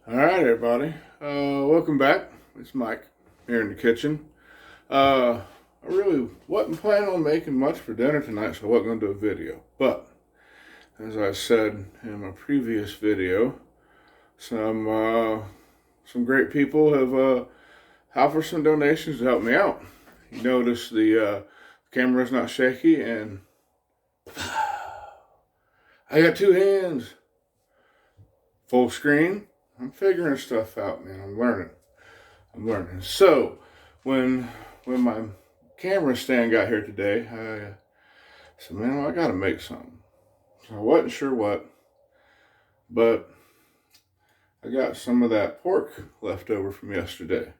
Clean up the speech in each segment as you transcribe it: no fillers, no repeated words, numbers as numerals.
All right, everybody. Welcome back. It's Mike here in the kitchen. I really wasn't planning on making much for dinner tonight, so I wasn't going to do a video. But as I said in my previous video, some great people have offered some donations to help me out. You notice the camera's not shaky, and I got two hands. Full screen. I'm figuring stuff out, man. I'm learning. So, when my camera stand got here today, I said, man, well, I got to make something. So I wasn't sure what, but I got some of that pork left over from yesterday.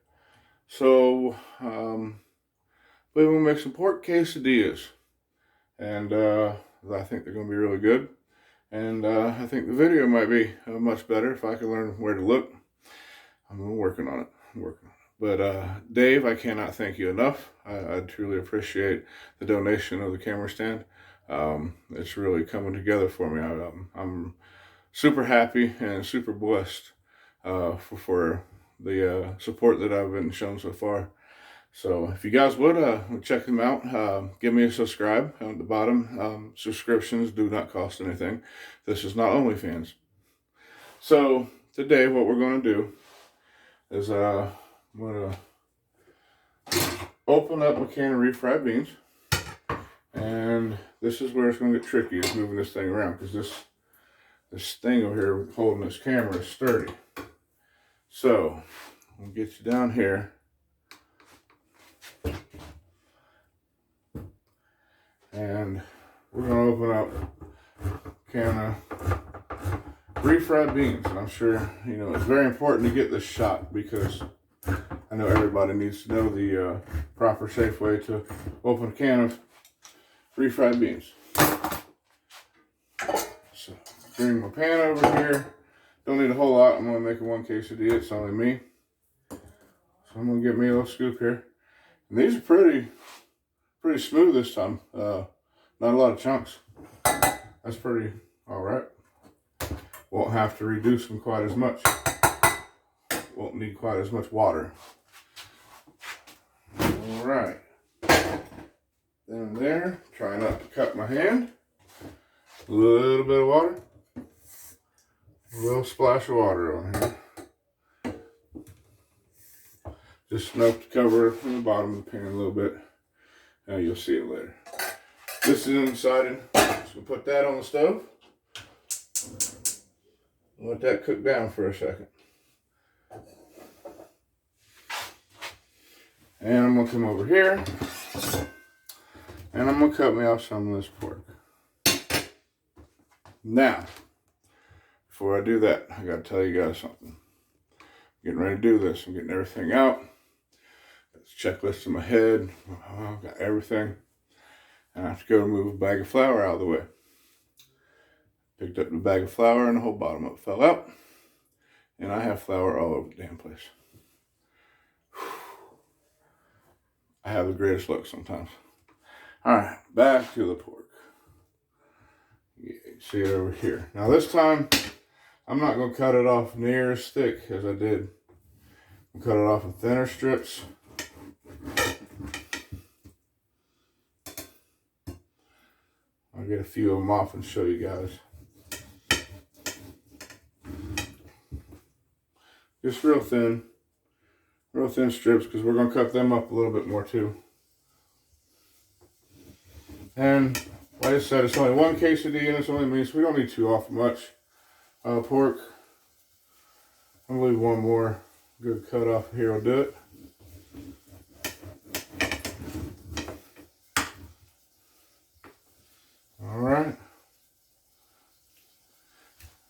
So, we will make some pork quesadillas, and I think they're going to be really good. And I think the video might be much better if I can learn where to look. I'm working on it. But Dave, I cannot thank you enough. I truly appreciate the donation of the camera stand. It's really coming together for me. I'm super happy and super blessed for the support that I've been shown so far. So if you guys would check them out, give me a subscribe at the bottom. Subscriptions do not cost anything. This is not OnlyFans. So today what we're going to do is I'm going to open up a can of refried beans. And this is where it's going to get tricky, is moving this thing around, because this thing over here holding this camera is sturdy. So we'll get you down here. And we're going to open up a can of refried beans. And I'm sure, it's very important to get this shot, because I know everybody needs to know the proper, safe way to open a can of refried beans. So, bring my pan over here. Don't need a whole lot. I'm going to make one quesadilla. It's only me. So I'm going to get me a little scoop here. And these are pretty smooth this time. Not a lot of chunks. That's pretty all right. Won't have to reduce them quite as much. Won't need quite as much water. All right. Then there, try not to cut my hand. A little bit of water. A little splash of water on here. Just enough to cover the bottom of the pan a little bit. Now you'll see it later. This is undecided. Just gonna put that on the stove. Let that cook down for a second. And I'm gonna come over here. And I'm gonna cut me off some of this pork. Now, before I do that, I gotta tell you guys something. I'm getting ready to do this. I'm getting everything out. Checklist in my head. I've got everything. And I have to go move a bag of flour out of the way. Picked up the bag of flour and the whole bottom of it fell out. And I have flour all over the damn place. I have the greatest luck sometimes. Alright, back to the pork. Yeah, you see it over here. Now this time, I'm not going to cut it off near as thick as I did. I'll cut it off in thinner strips. I'll get a few of them off and show you guys. Just real thin strips, because we're going to cut them up a little bit more too. And like I said, it's only one quesadilla and it's only me, so we don't need too awful much pork. I believe one more good cut off here will do it. Alright.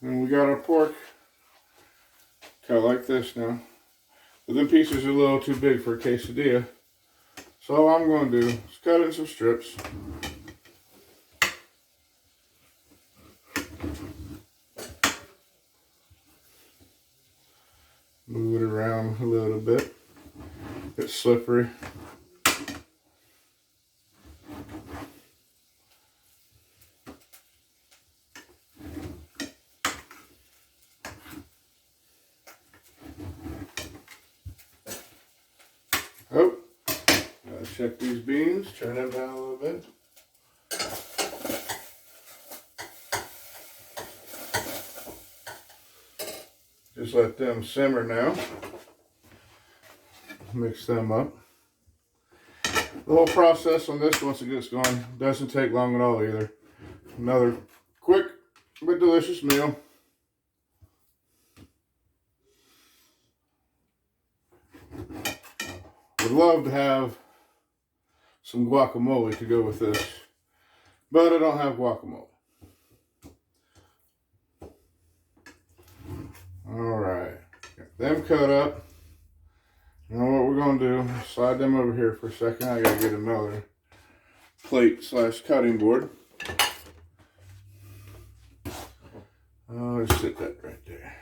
And we got our pork cut like this now. But them pieces are a little too big for a quesadilla. So all I'm going to do is cut it in some strips. Move it around a little bit. It's slippery. check these beans, turn them down a little bit. Just let them simmer now. Mix them up. The whole process on this, once it gets going, doesn't take long at all either. Another quick but delicious meal. Would love to have some guacamole to go with this, but I don't have guacamole. Alright, got them cut up. Now what we're going to do, slide them over here for a second. I got to get another plate / cutting board. I'll just sit that right there.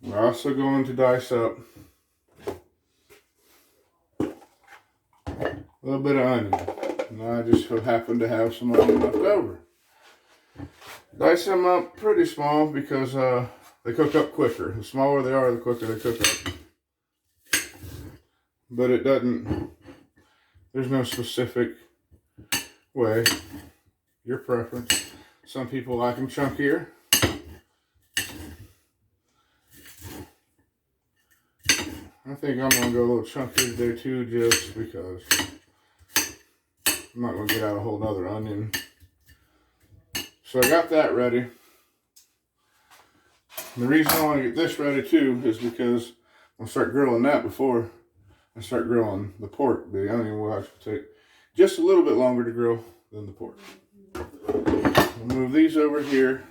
We're also going to dice up a little bit of onion. And I just happen to have some onion left over. Dice them up pretty small because they cook up quicker. The smaller they are, the quicker they cook up. But it doesn't, there's no specific way. Your preference. Some people like them chunkier. I think I'm going to go a little chunkier today too, just because I'm not going to get out a whole nother onion. So I got that ready. And the reason I want to get this ready too is because I'll start grilling that before I start grilling the pork. The onion will actually take just a little bit longer to grill than the pork. I'll move these over here.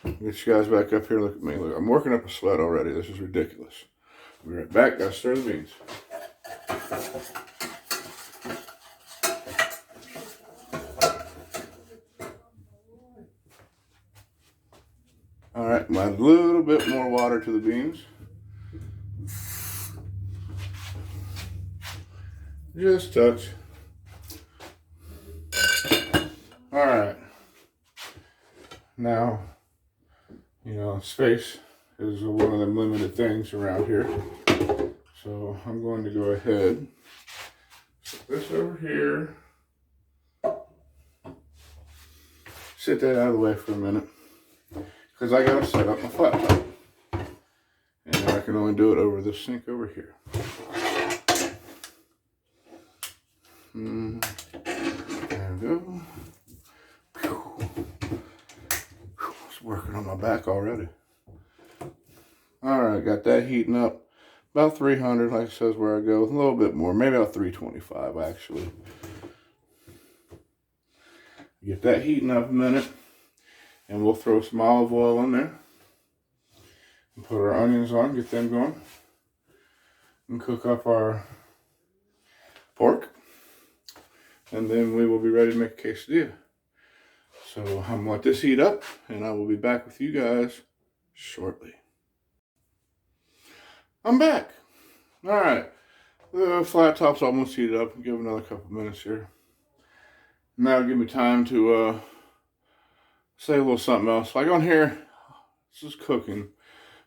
Get you guys back up here. Look at me. Look, I'm working up a sweat already. This is ridiculous. I'll be right back. Gotta stir the beans. Alright, add a little bit more water to the beans. Just touch. Alright. Now, you know, space is one of them limited things around here. So I'm going to go ahead, put this over here. Sit that out of the way for a minute. Because I gotta set up my flat top. And I can only do it over this sink over here. There we go. It's working on my back already. Alright, got that heating up. About 300, like it says where I go. A little bit more, maybe about 325 actually. Get that heating up a minute. And we'll throw some olive oil in there. And put our onions on, get them going. And cook up our pork. And then we will be ready to make a quesadilla. So I'm going to let this heat up, and I will be back with you guys shortly. I'm back. All right. The flat top's almost heated up. I'll give it another couple minutes here. And that'll give me time to say a little something else. Like on here, this is cooking.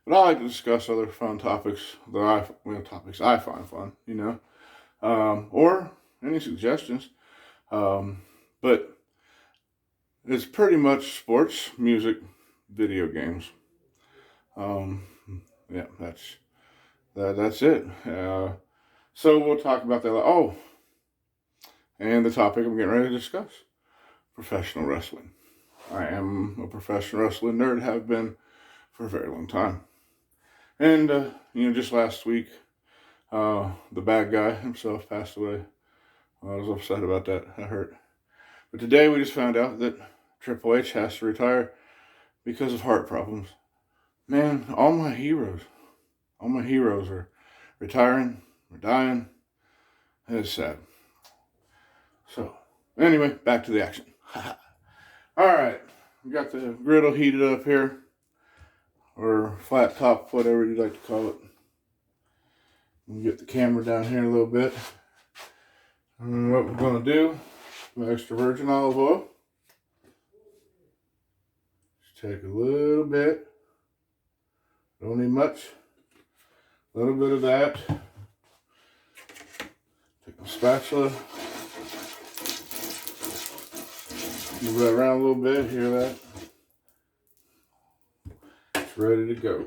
But I like to discuss other fun topics that I find fun, you know. Or any suggestions. But it's pretty much sports, music, video games. Yeah, that's it. So we'll talk about that. Oh, and the topic I'm getting ready to discuss: professional wrestling. I am a professional wrestling nerd, have been for a very long time. And you know, just last week, the bad guy himself passed away. I was upset about that. That hurt. But today we just found out that Triple H has to retire because of heart problems. Man, all my heroes are retiring, or dying. It's sad. So, anyway, back to the action. Alright, we got the griddle heated up here, or flat top, whatever you'd like to call it. We'll get the camera down here a little bit. And what we're going to do, some extra virgin olive oil. Just take a little bit. Don't need much. A little bit of that. spatula. Move that around a little bit. Hear that? It's ready to go.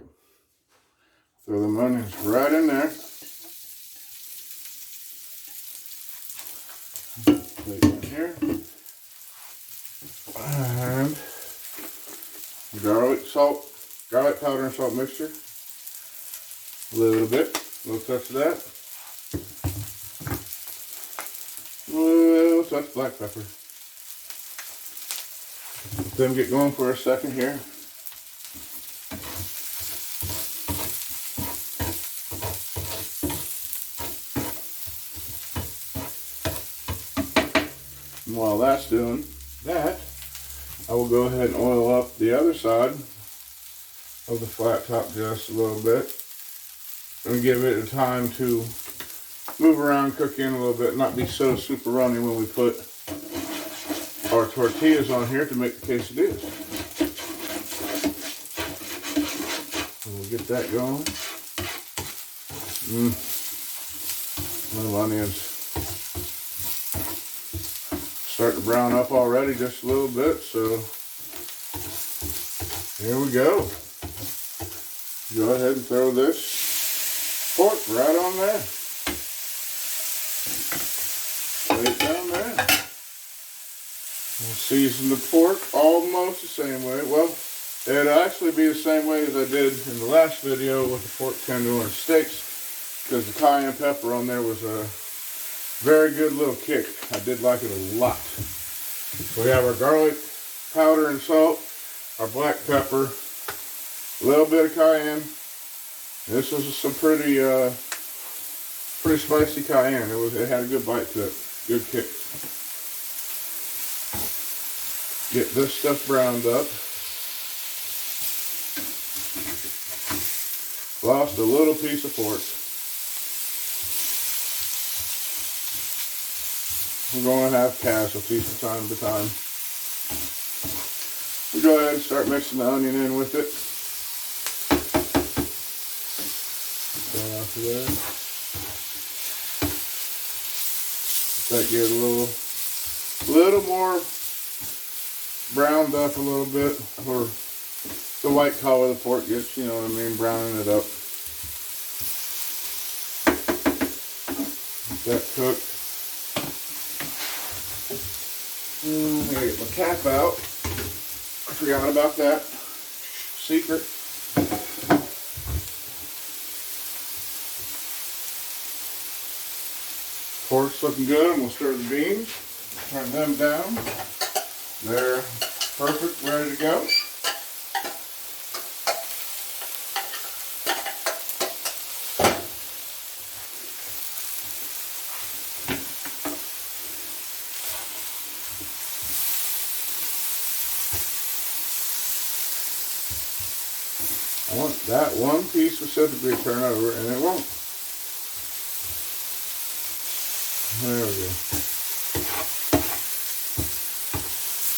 Throw the onions right in there. Put it in here. And garlic powder and salt mixture. A little bit, a little touch of that. A little touch of black pepper. Let them get going for a second here. And while that's doing that, I will go ahead and oil up the other side of the flat top just a little bit and give it a time to move around, cook in a little bit, not be so super runny when we put our tortillas on here to make the quesadillas. So we'll get that going. Little onions starting to brown up already just a little bit, so here we go. Go ahead and throw this pork right on there. Lay it down there. We'll season the pork almost the same way. Well, it'll actually be the same way as I did in the last video with the pork tenderloin steaks, because the cayenne pepper on there was a very good little kick. I did like it a lot. So we have our garlic powder and salt, our black pepper, a little bit of cayenne. This was some pretty spicy cayenne. It had a good bite to it, good kick. Get this stuff browned up. Lost a little piece of pork. We're going to have casualties from time to time. We'll go ahead and start mixing the onion in with it. Go after that. Let that get a little more browned up a little bit, or the white color of the pork gets, you know what I mean, browning it up. Get that cooked. I gotta get my cap out. I forgot about that. Secret. Pork's looking good, and we'll stir the beans. Turn them down. They're perfect, ready to go. I want that one piece specifically to turn over, and it won't. There we go.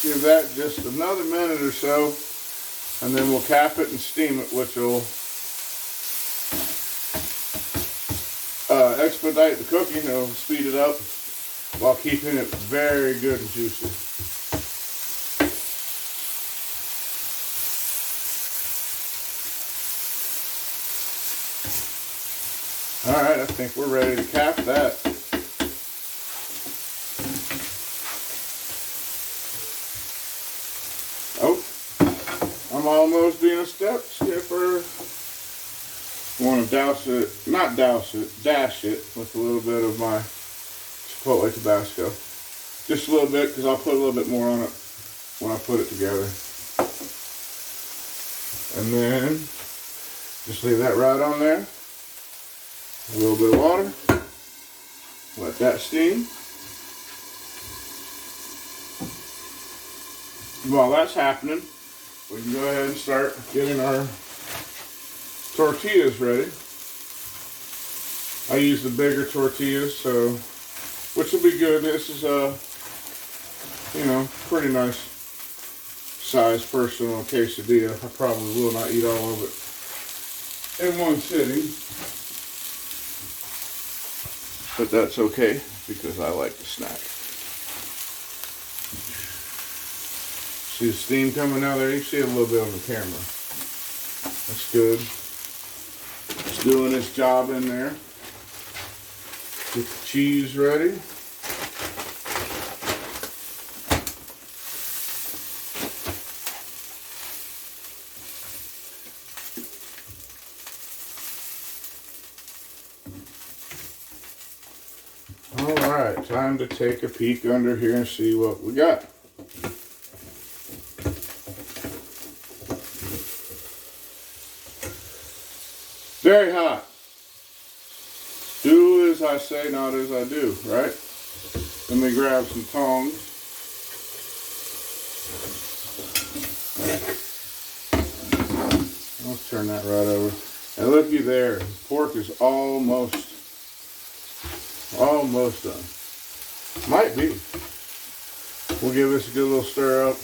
Give that just another minute or so, and then we'll cap it and steam it, which will expedite the cooking. It'll speed it up while keeping it very good and juicy. Alright, I think we're ready to cap that. Oh, I'm almost being a step skipper. Want to dash it with a little bit of my Chipotle Tabasco. Just a little bit, because I'll put a little bit more on it when I put it together. And then just leave that right on there. A little bit of water. Let that steam. While that's happening, we can go ahead and start getting our tortillas ready. I use the bigger tortillas, so which will be good. This is a, you know, pretty nice size personal quesadilla. I probably will not eat all of it in one sitting. but that's okay because I like to snack. See the steam coming out there? You see it a little bit on the camera. That's good. It's doing its job in there. Get the cheese ready. Alright, time to take a peek under here and see what we got. Very hot. Do as I say, not as I do, right? Let me grab some tongs. I'll turn that right over. And looky there, the pork is almost done. Might be. We'll give this a good little stir up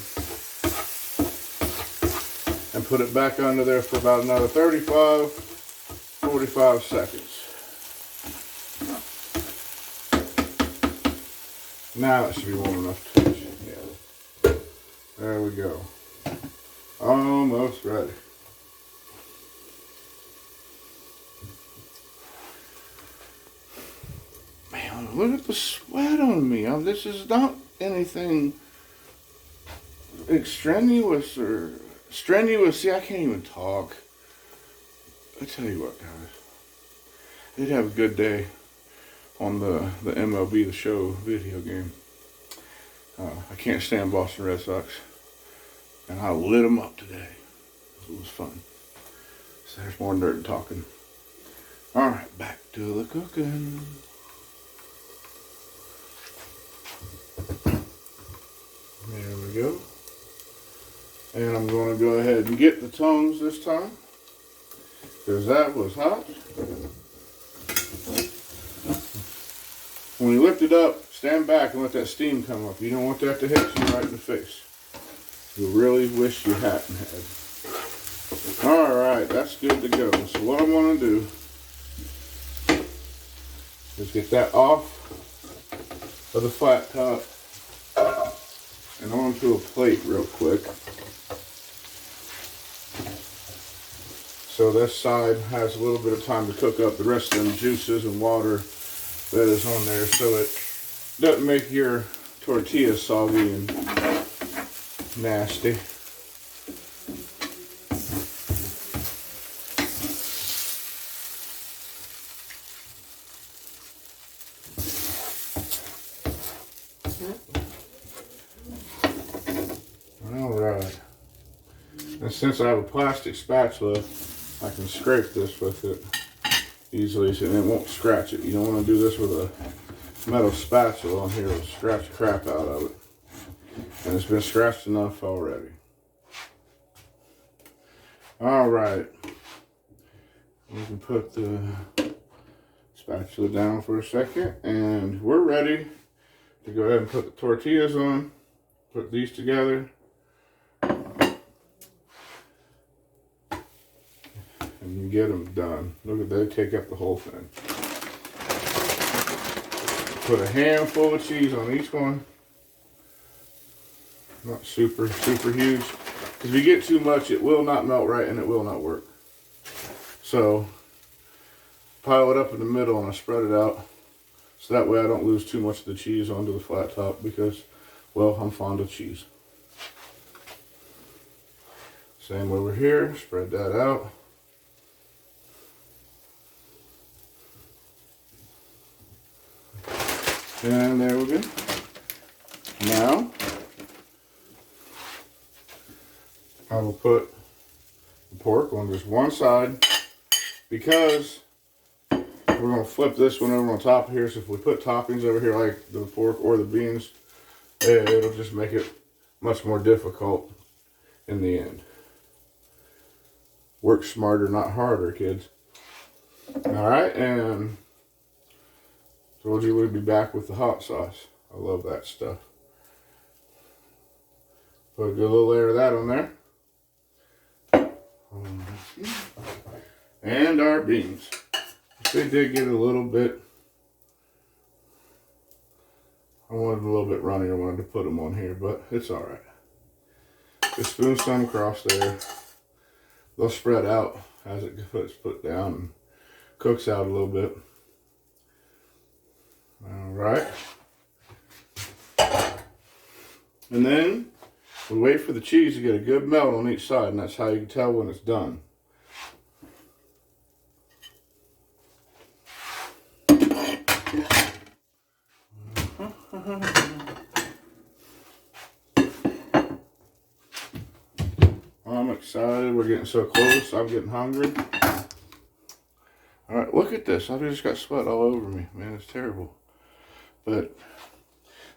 and put it back under there for about another 45 seconds. Now it should be warm enough to touch. Yeah. There we go. Almost ready. Man, look at the sweat on me. This is not anything extraneous or strenuous. See, I can't even talk. I tell you what, guys. I did have a good day on the MLB The Show video game. I can't stand Boston Red Sox. And I lit them up today. It was fun. So there's more dirt talking. Alright, back to the cooking. There we go. And I'm going to go ahead and get the tongs this time, because that was hot. When you lift it up, stand back and let that steam come up. You don't want that to hit you right in the face. You really wish you hadn't had. Alright, that's good to go. So what I'm going to do is get that off of the flat top and onto a plate real quick. So this side has a little bit of time to cook up the rest of them juices and water that is on there, so it doesn't make your tortilla soggy and nasty. Alright. And since I have a plastic spatula, I can scrape this with it easily so it won't scratch it. You don't want to do this with a metal spatula on here. It'll scratch the crap out of it. And it's been scratched enough already. Alright. We can put the spatula down for a second. And we're ready to go ahead and put the tortillas on. Put these together. And you get them done. Look at that, take up the whole thing. Put a handful of cheese on each one. Not super huge. Because if you get too much, it will not melt right and it will not work. So, pile it up in the middle and I spread it out. So that way I don't lose too much of the cheese onto the flat top because, well, I'm fond of cheese. Same over here, spread that out. And there we go. Now, I will put the pork on just one side because we're going to flip this one over on top of here. So if we put toppings over here like the pork or the beans, it'll just make it much more difficult in the end. Work smarter, not harder, kids. Alright, and told you we'd be back with the hot sauce. I love that stuff. Put a good little layer of that on there. And our beans. They did get a little bit wanted a little bit runny. I wanted to put them on here, but it's all right. Just spoon some across there. They'll spread out as it gets put down and cooks out a little bit. All right. And then we wait for the cheese to get a good melt on each side, and that's how you can tell when it's done. I'm excited. We're getting so close. I'm getting hungry. All right, look at this. I just got sweat all over me. Man, it's terrible. But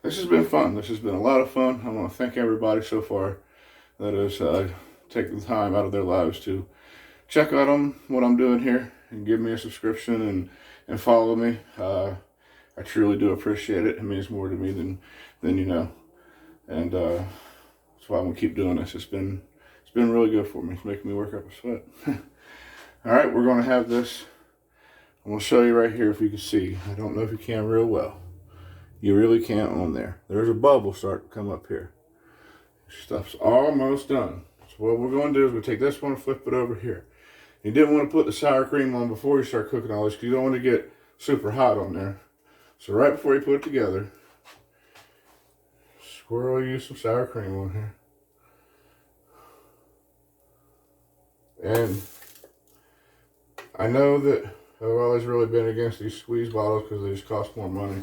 this has been fun. This has been a lot of fun. I want to thank everybody so far that has taken the time out of their lives to check out what I'm doing here and give me a subscription and follow me. I truly do appreciate it. It means more to me than you know. And that's why I'm going to keep doing this. It's been really good for me. It's making me work up a sweat. All right, we're going to have this. I'm going to show you right here if you can see. I don't know if you can real well. You really can't on there. There's a bubble starting to come up here. Stuff's almost done. So what we're going to do is we'll take this one and flip it over here. You didn't want to put the sour cream on before you start cooking all this because you don't want to get super hot on there. So right before you put it together, swirl you some sour cream on here. And I know that I've always really been against these squeeze bottles because they just cost more money.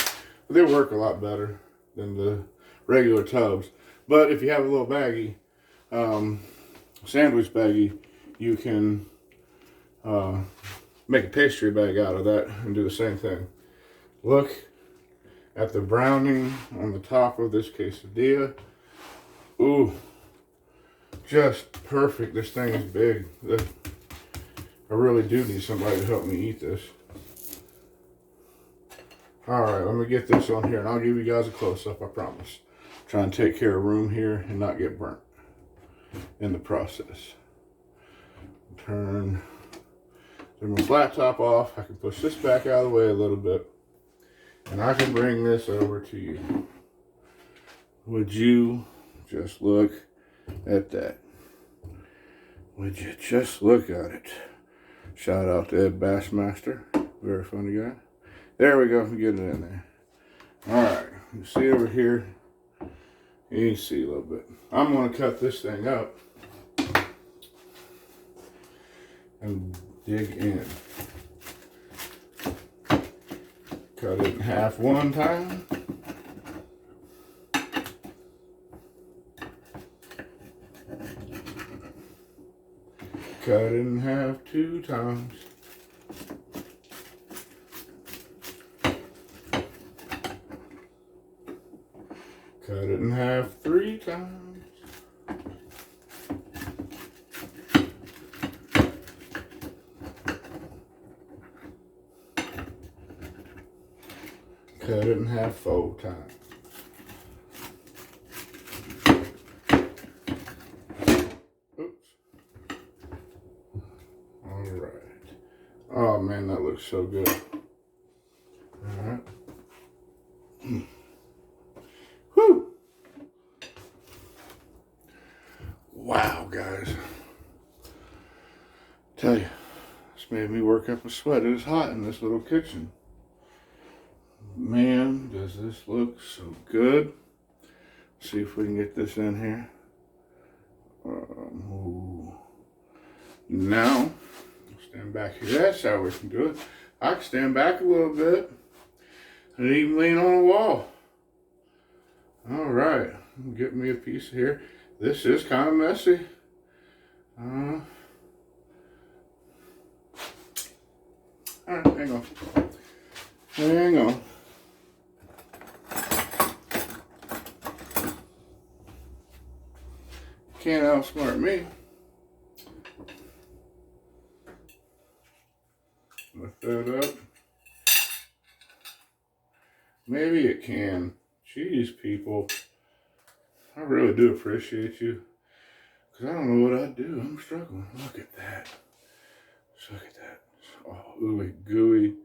But they work a lot better than the regular tubs. But if you have a little baggie, sandwich baggie, you can make a pastry bag out of that and do the same thing. Look at the browning on the top of this quesadilla. Ooh, just perfect. This thing is big. I really do need somebody to help me eat this. All right, let me get this on here and I'll give you guys a close-up, I promise. Try and take care of room here and not get burnt in the process. Turn my flat top off. I can push this back out of the way a little bit. And I can bring this over to you. Would you just look at that? Would you just look at it? Shout out to Ed Bassmaster. Very funny guy. There we go. I'm getting it in there. Alright. You see over here? You can see a little bit. I'm going to cut this thing up and dig in. Cut it in half one time. Cut it in half 2 times. Cut it in half 3 times. Cut it in half 4 times. Oops. All right. Oh man, that looks so good. All right. Whew. Wow, guys. Tell you, this made me work up a sweat. It is hot in this little kitchen. Man, does this look so good. See if we can get this in here. Now, stand back here. That's how we can do it. I can stand back a little bit and even lean on a wall. All right, get me a piece here. This is kind of messy. All right, hang on. Hang on. Can't outsmart me. Lift that up. Maybe it can. Jeez, people. I really do appreciate you. Because I don't know what I'd do. I'm struggling. Look at that. Just look at that. Oh, ooey gooey.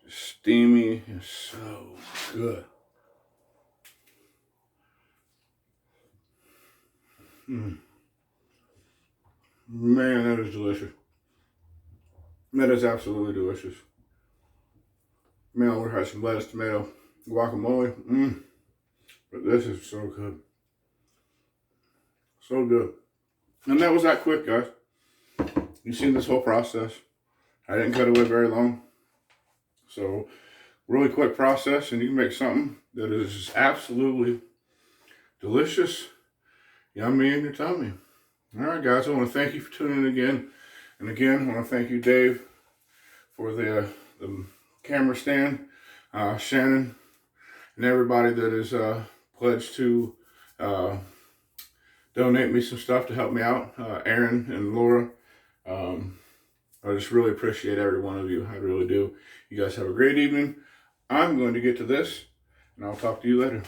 Just steamy. It's so good. Man, that is delicious. That is absolutely delicious. Man, I would have had some lettuce, tomato, guacamole. But this is so good. So good. And that was that quick, guys. You've seen this whole process. I didn't cut away very long. So, really quick process, and you can make something that is absolutely delicious, yummy in your tummy. All right, guys, I want to thank you for tuning in again. And again, I want to thank you, Dave, for the camera stand, Shannon, and everybody that is pledged to donate me some stuff to help me out, Aaron and Laura. I just really appreciate every one of you. I really do. You guys have a great evening. I'm going to get to this, and I'll talk to you later.